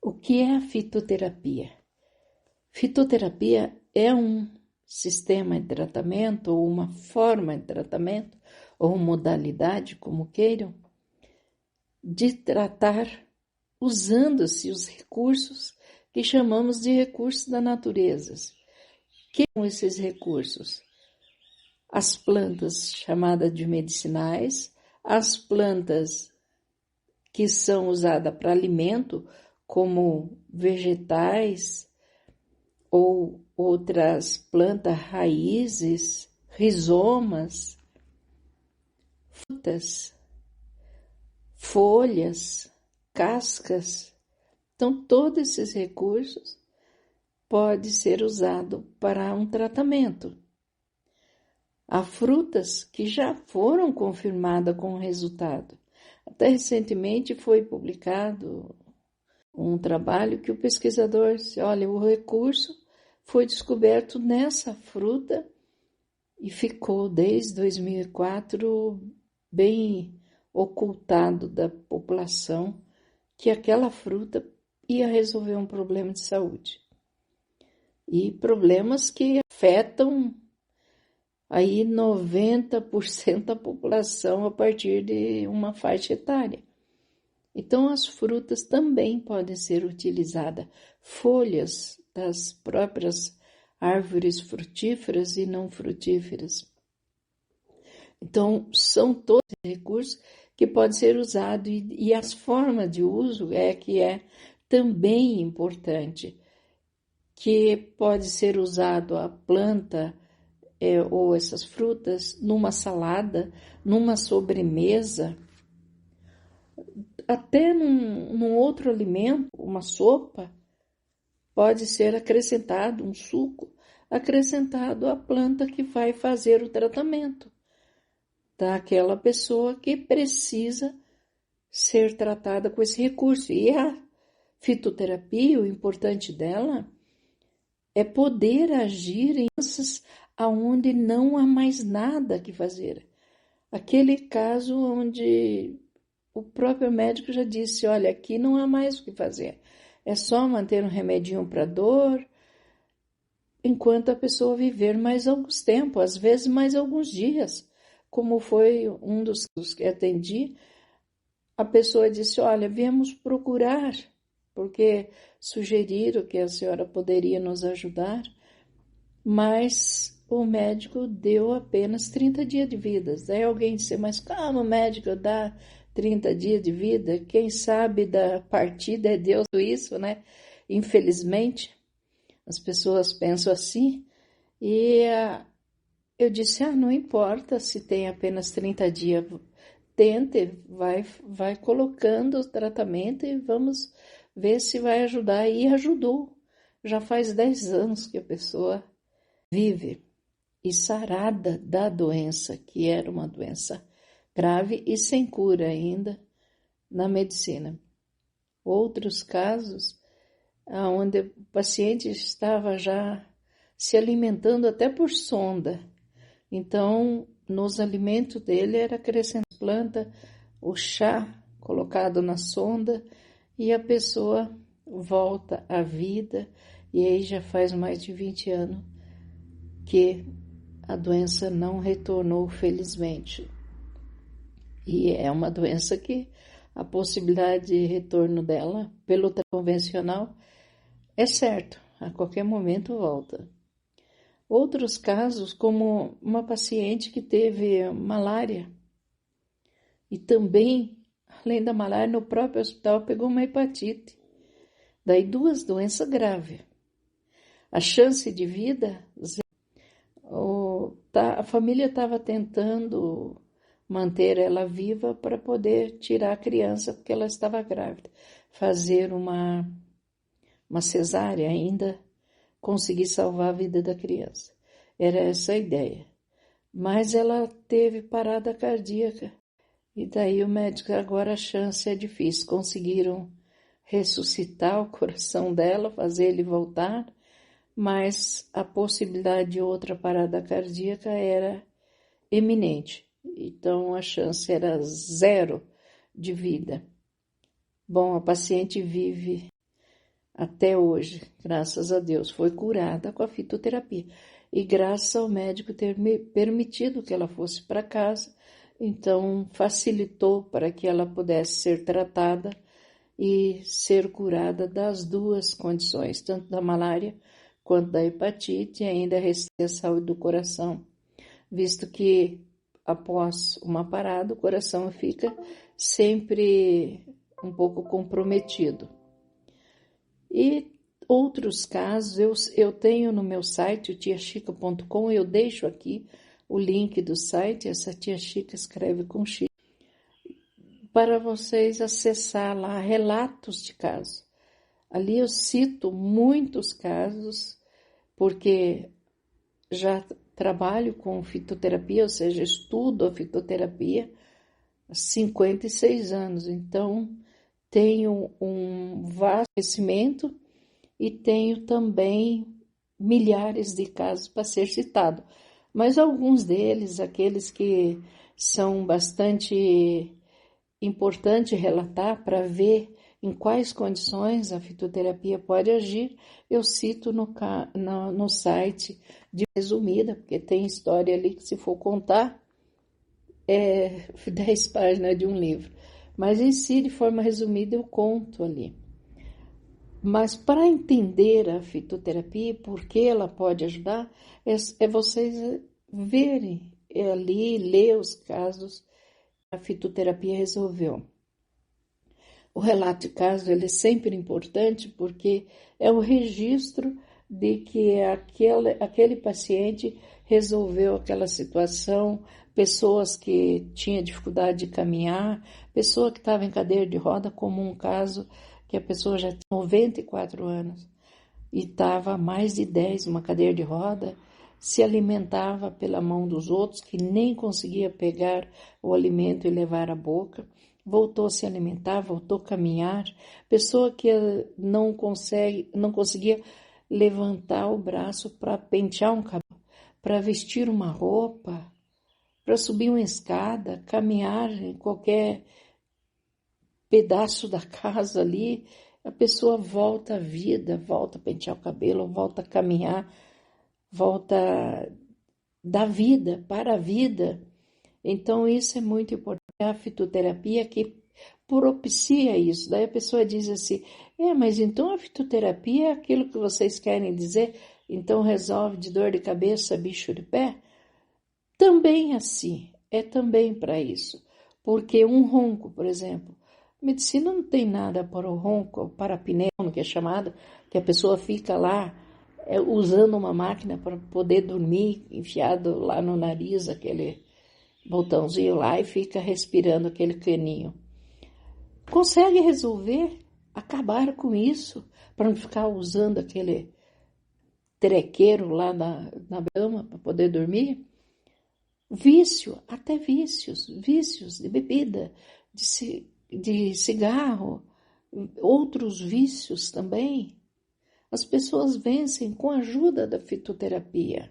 O que é a fitoterapia? Fitoterapia é um sistema de tratamento, ou uma forma de tratamento, ou modalidade, como queiram, de tratar usando-se os recursos que chamamos de recursos da natureza. Que são esses recursos? As plantas chamadas de medicinais, as plantas que são usadas para alimento, como vegetais ou outras plantas, raízes, rizomas, frutas, folhas, cascas. Então, todos esses recursos podem ser usados para um tratamento. Há frutas que já foram confirmadas com resultado. Até recentemente foi publicado um trabalho que o pesquisador disse, olha, o recurso foi descoberto nessa fruta e ficou desde 2004 bem ocultado da população que aquela fruta ia resolver um problema de saúde. E problemas que afetam aí 90% da população a partir de uma faixa etária. Então, as frutas também podem ser utilizadas, folhas das próprias árvores frutíferas e não frutíferas. Então, são todos recursos que podem ser usados e as formas de uso que é também importante, que pode ser usado a planta ou essas frutas numa salada, numa sobremesa, até num outro alimento, uma sopa, pode ser acrescentado, um suco, acrescentado à planta que vai fazer o tratamento daquela pessoa que precisa ser tratada com esse recurso. E a fitoterapia, o importante dela é poder agir em doenças onde não há mais nada que fazer. Aquele caso onde o próprio médico já disse, olha, aqui não há mais o que fazer. É só manter um remedinho para dor, enquanto a pessoa viver mais alguns tempos, às vezes mais alguns dias. Como foi um dos que atendi, a pessoa disse, olha, viemos procurar, porque sugeriram que a senhora poderia nos ajudar, mas o médico deu apenas 30 dias de vida. Daí alguém disse, mas como o médico dá 30 dias de vida? Quem sabe da partida é Deus isso, né? Infelizmente, as pessoas pensam assim. E eu disse, não importa se tem apenas 30 dias, tente, vai colocando o tratamento e vamos ver se vai ajudar. E ajudou. Já faz 10 anos que a pessoa vive e sarada da doença, que era uma doença grave e sem cura ainda na medicina. Outros casos, onde o paciente estava já se alimentando até por sonda. Então, nos alimentos dele era acrescentar planta, o chá colocado na sonda e a pessoa volta à vida. E aí já faz mais de 20 anos que a doença não retornou, felizmente. E é uma doença que a possibilidade de retorno dela, pelo convencional, é certo, a qualquer momento volta. Outros casos, como uma paciente que teve malária, e também, além da malária, no próprio hospital pegou uma hepatite. Daí 2 doenças graves. A chance de vida, a família estava tentando manter ela viva para poder tirar a criança, porque ela estava grávida. Fazer uma cesárea ainda, conseguir salvar a vida da criança. Era essa a ideia. Mas ela teve parada cardíaca. E daí o médico, agora a chance é difícil. Conseguiram ressuscitar o coração dela, fazer ele voltar, mas a possibilidade de outra parada cardíaca era eminente. Então, a chance era 0 de vida. Bom, a paciente vive até hoje, graças a Deus, foi curada com a fitoterapia. E graças ao médico ter me permitido que ela fosse para casa, então facilitou para que ela pudesse ser tratada e ser curada das duas condições, tanto da malária quanto da hepatite, e ainda receber a saúde do coração, visto que após uma parada o coração fica sempre um pouco comprometido. E outros casos, eu tenho no meu site, o tiachica.com, eu deixo aqui o link do site, essa Tia Chica escreve com X, para vocês acessar lá relatos de casos. Ali eu cito muitos casos, porque já trabalho com fitoterapia, ou seja, estudo a fitoterapia há 56 anos, então tenho um vasto conhecimento e tenho também milhares de casos para ser citado. Mas alguns deles, aqueles que são bastante importantes relatar para ver em quais condições a fitoterapia pode agir, eu cito no site de resumida, porque tem história ali que, se for contar, é 10 páginas de um livro. Mas em si, de forma resumida, eu conto ali. Mas para entender a fitoterapia, por que ela pode ajudar, é vocês verem ali, ler os casos que a fitoterapia resolveu. O relato de caso ele é sempre importante porque é o registro de que aquele paciente resolveu aquela situação, pessoas que tinham dificuldade de caminhar, pessoa que estava em cadeira de roda, como um caso que a pessoa já tinha 94 anos e estava há mais de 10 numa cadeira de roda, se alimentava pela mão dos outros, que nem conseguia pegar o alimento e levar à boca, voltou a se alimentar, voltou a caminhar, pessoa que não conseguia levantar o braço para pentear um cabelo, para vestir uma roupa, para subir uma escada, caminhar em qualquer pedaço da casa ali, a pessoa volta à vida, volta a pentear o cabelo, volta a caminhar, volta da vida para a vida. Então isso é muito importante. A fitoterapia que propicia isso. Daí a pessoa diz assim, mas então a fitoterapia é aquilo que vocês querem dizer, então resolve de dor de cabeça, bicho de pé? Também assim, é também para isso. Porque um ronco, por exemplo, medicina não tem nada para o ronco, para a apneia, que é chamada, que a pessoa fica lá usando uma máquina para poder dormir, enfiado lá no nariz, aquele botãozinho lá, e fica respirando aquele caninho. Consegue resolver, acabar com isso, para não ficar usando aquele trequeiro lá na cama para poder dormir? Vício, até vícios de bebida, de cigarro, outros vícios também. As pessoas vencem com a ajuda da fitoterapia.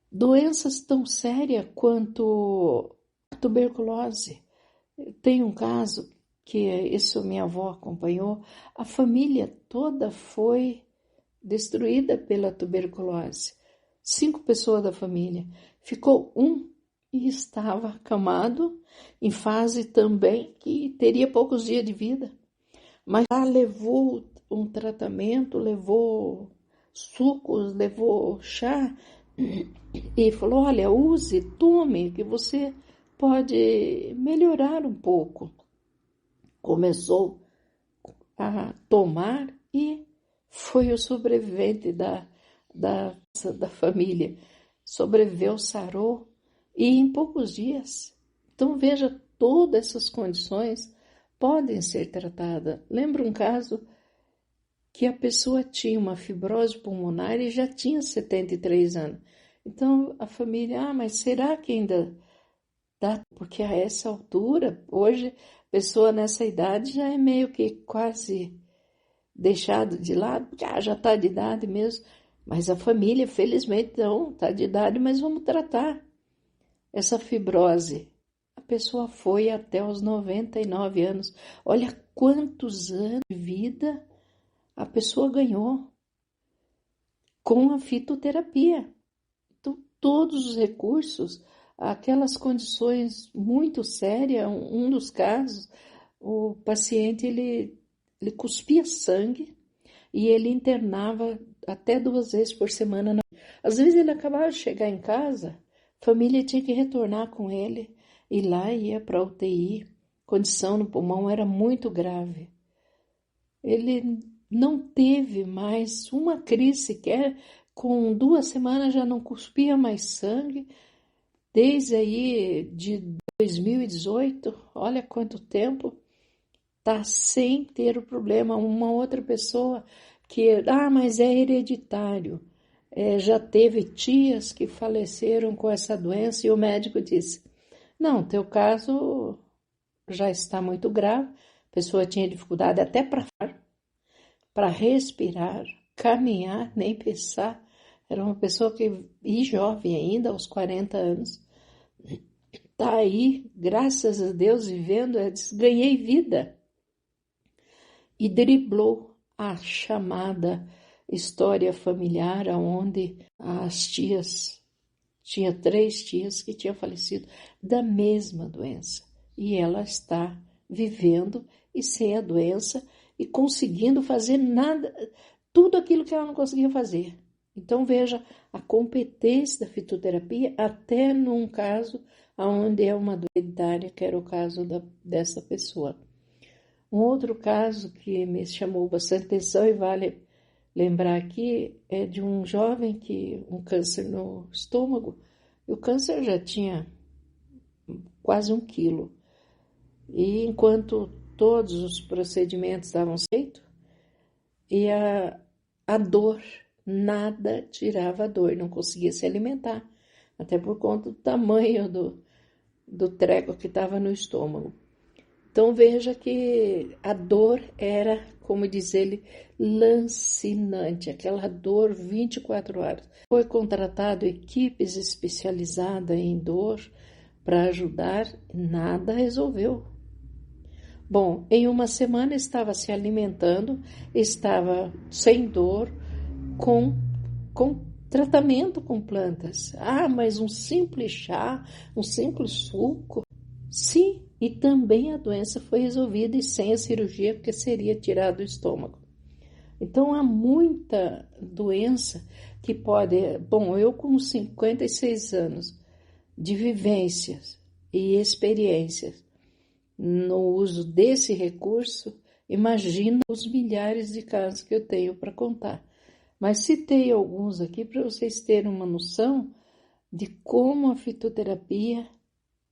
Doenças tão sérias quanto a tuberculose. Tem um caso que isso minha avó acompanhou, a família toda foi destruída pela tuberculose. 5 pessoas da família. Ficou um e estava acamado, em fase também que teria poucos dias de vida. Mas lá levou um tratamento, levou sucos, levou chá e falou, olha, use, tome, que você pode melhorar um pouco. Começou a tomar e foi o sobrevivente da família. Sobreviveu, sarou e em poucos dias. Então veja, todas essas condições podem ser tratadas. Lembra um caso que a pessoa tinha uma fibrose pulmonar e já tinha 73 anos. Então a família, mas será que ainda dá? Porque a essa altura, hoje, a pessoa nessa idade já é meio que quase deixado de lado, porque já está de idade mesmo. Mas a família, felizmente, não está de idade, mas vamos tratar essa fibrose. A pessoa foi até os 99 anos. Olha quantos anos de vida a pessoa ganhou com a fitoterapia. Então, todos os recursos, aquelas condições muito sérias, um dos casos, o paciente ele cuspia sangue e ele internava até 2 vezes por semana. Às vezes ele acabava de chegar em casa, a família tinha que retornar com ele e lá ia para a UTI. A condição no pulmão era muito grave. Ele não teve mais uma crise sequer, com 2 semanas já não cuspia mais sangue, desde aí de 2018, olha quanto tempo, tá sem ter o problema. Uma outra pessoa que, mas é hereditário, já teve tias que faleceram com essa doença e o médico disse, não, teu caso já está muito grave, a pessoa tinha dificuldade até para respirar, caminhar, nem pensar. Era uma pessoa e jovem ainda, aos 40 anos. Está aí, graças a Deus, vivendo, ganhei vida. E driblou a chamada história familiar, onde as tias, tinha 3 tias que tinham falecido da mesma doença. E ela está vivendo e sem a doença e conseguindo fazer nada, tudo aquilo que ela não conseguia fazer. Então veja a competência da fitoterapia até num caso onde é uma doença hereditária, que era o caso dessa pessoa. Um outro caso que me chamou bastante atenção e vale lembrar aqui é de um jovem que um câncer no estômago, e o câncer já tinha quase 1 quilo. E enquanto todos os procedimentos estavam feitos, e a dor, nada tirava a dor, não conseguia se alimentar, até por conta do tamanho do treco que estava no estômago. Então veja que a dor era, como diz ele, lancinante, aquela dor 24 horas. Foi contratado equipes especializadas em dor para ajudar, nada resolveu. Bom, em 1 semana estava se alimentando, estava sem dor, com tratamento com plantas. Mas um simples chá, um simples suco? Sim, e também a doença foi resolvida e sem a cirurgia, porque seria tirado o estômago. Então, há muita doença que pode... Bom, eu com 56 anos de vivências e experiências no uso desse recurso, imagina os milhares de casos que eu tenho para contar. Mas citei alguns aqui para vocês terem uma noção de como a fitoterapia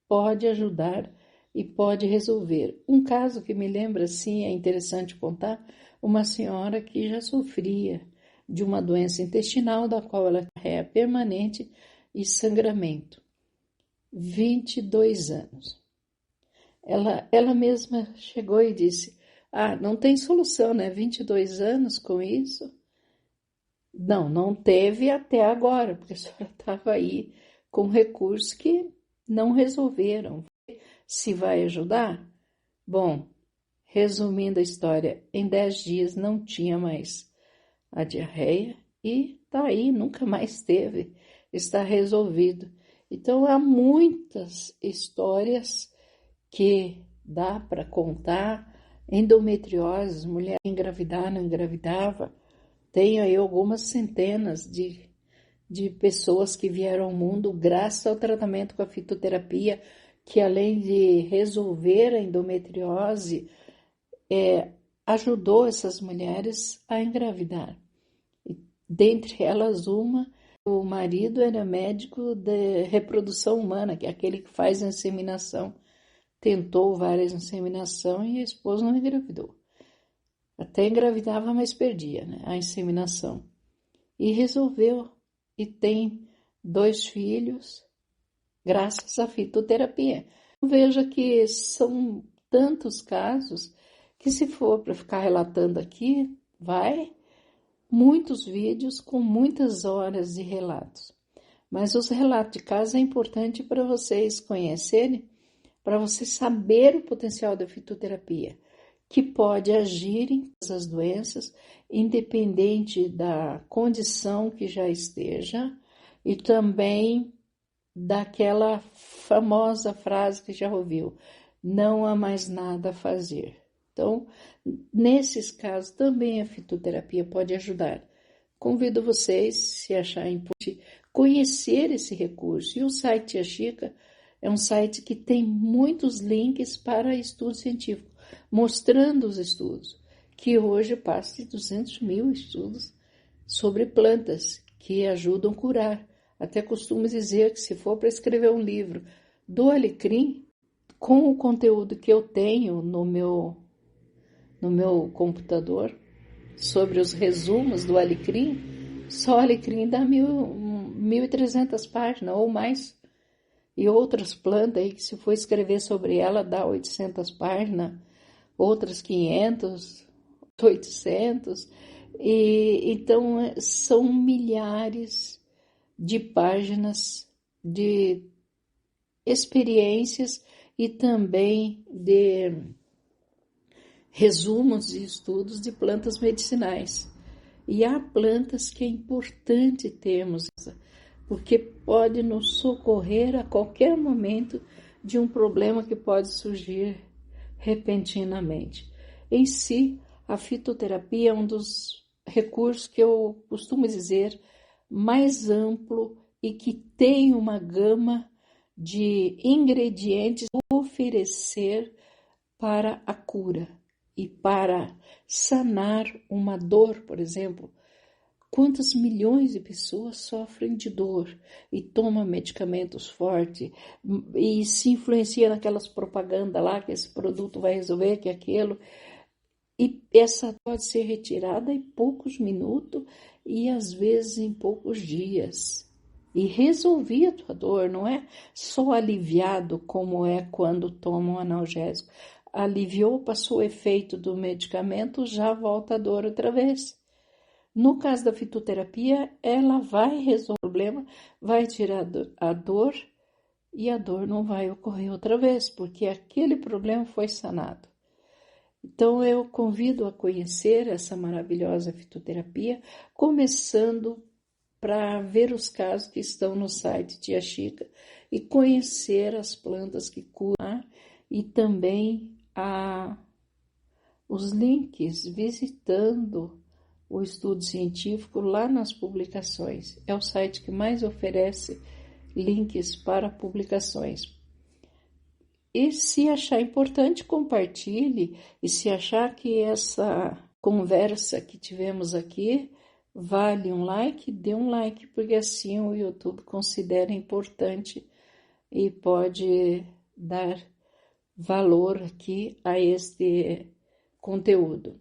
pode ajudar e pode resolver. Um caso que me lembra, assim, é interessante contar, uma senhora que já sofria de uma doença intestinal, da qual ela é permanente e sangramento. 22 anos. Ela mesma chegou e disse, não tem solução, né? 22 anos com isso? Não teve até agora, porque a senhora estava aí com recursos que não resolveram. Se vai ajudar? Bom, resumindo a história, em 10 dias não tinha mais a diarreia e tá aí, nunca mais teve, está resolvido. Então, há muitas histórias que dá para contar. Endometriose, mulher engravidar, não engravidava. Tenho aí algumas centenas de pessoas que vieram ao mundo graças ao tratamento com a fitoterapia, que além de resolver a endometriose, ajudou essas mulheres a engravidar. E, dentre elas, o marido era médico de reprodução humana, que é aquele que faz a inseminação. Tentou várias inseminações e a esposa não engravidou. Até engravidava, mas perdia, né, a inseminação. E resolveu. E tem 2 filhos, graças à fitoterapia. Veja que são tantos casos que, se for para ficar relatando aqui, muitos vídeos com muitas horas de relatos. Mas os relatos de casos é importante para vocês conhecerem, para vocês saberem o potencial da fitoterapia, que pode agir em todas as doenças, independente da condição que já esteja, e também daquela famosa frase que já ouviu: não há mais nada a fazer. Então, nesses casos, também a fitoterapia pode ajudar. Convido vocês, se acharem importante, conhecer esse recurso. E o site Tia Chica é um site que tem muitos links para estudo científico, mostrando os estudos, que hoje passa de 200 mil estudos sobre plantas que ajudam a curar. Até costumo dizer que se for para escrever um livro do alecrim, com o conteúdo que eu tenho no meu computador, sobre os resumos do alecrim, só o alecrim dá 1.300 páginas ou mais. E outras plantas aí que se for escrever sobre ela dá 800 páginas, outras 500, 800. E, então são milhares de páginas de experiências e também de resumos e estudos de plantas medicinais. E há plantas que é importante termos, porque pode nos socorrer a qualquer momento de um problema que pode surgir repentinamente. Em si, a fitoterapia é um dos recursos que eu costumo dizer mais amplo e que tem uma gama de ingredientes a oferecer para a cura e para sanar uma dor, por exemplo. Quantas milhões de pessoas sofrem de dor e tomam medicamentos fortes e se influencia naquelas propagandas lá que esse produto vai resolver, que aquilo. E essa pode ser retirada em poucos minutos e às vezes em poucos dias. E resolvia a tua dor, não é só aliviado como é quando toma um analgésico. Aliviou, passou o efeito do medicamento, já volta a dor outra vez. No caso da fitoterapia, ela vai resolver o problema, vai tirar a dor e a dor não vai ocorrer outra vez, porque aquele problema foi sanado. Então, eu convido a conhecer essa maravilhosa fitoterapia, começando para ver os casos que estão no site Tia Chica e conhecer as plantas que curam e também os links visitando o estudo científico lá nas publicações. É o site que mais oferece links para publicações. E se achar importante, compartilhe. E se achar que essa conversa que tivemos aqui vale um like, dê um like, porque assim o YouTube considera importante e pode dar valor aqui a este conteúdo.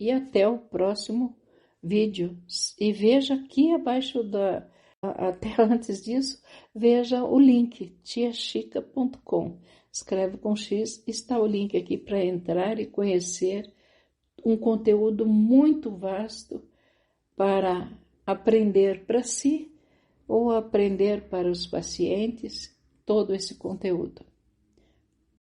E até o próximo vídeo. E veja aqui abaixo até antes disso, veja o link tiachica.com. Escreve com X, está o link aqui para entrar e conhecer um conteúdo muito vasto para aprender para si ou aprender para os pacientes todo esse conteúdo.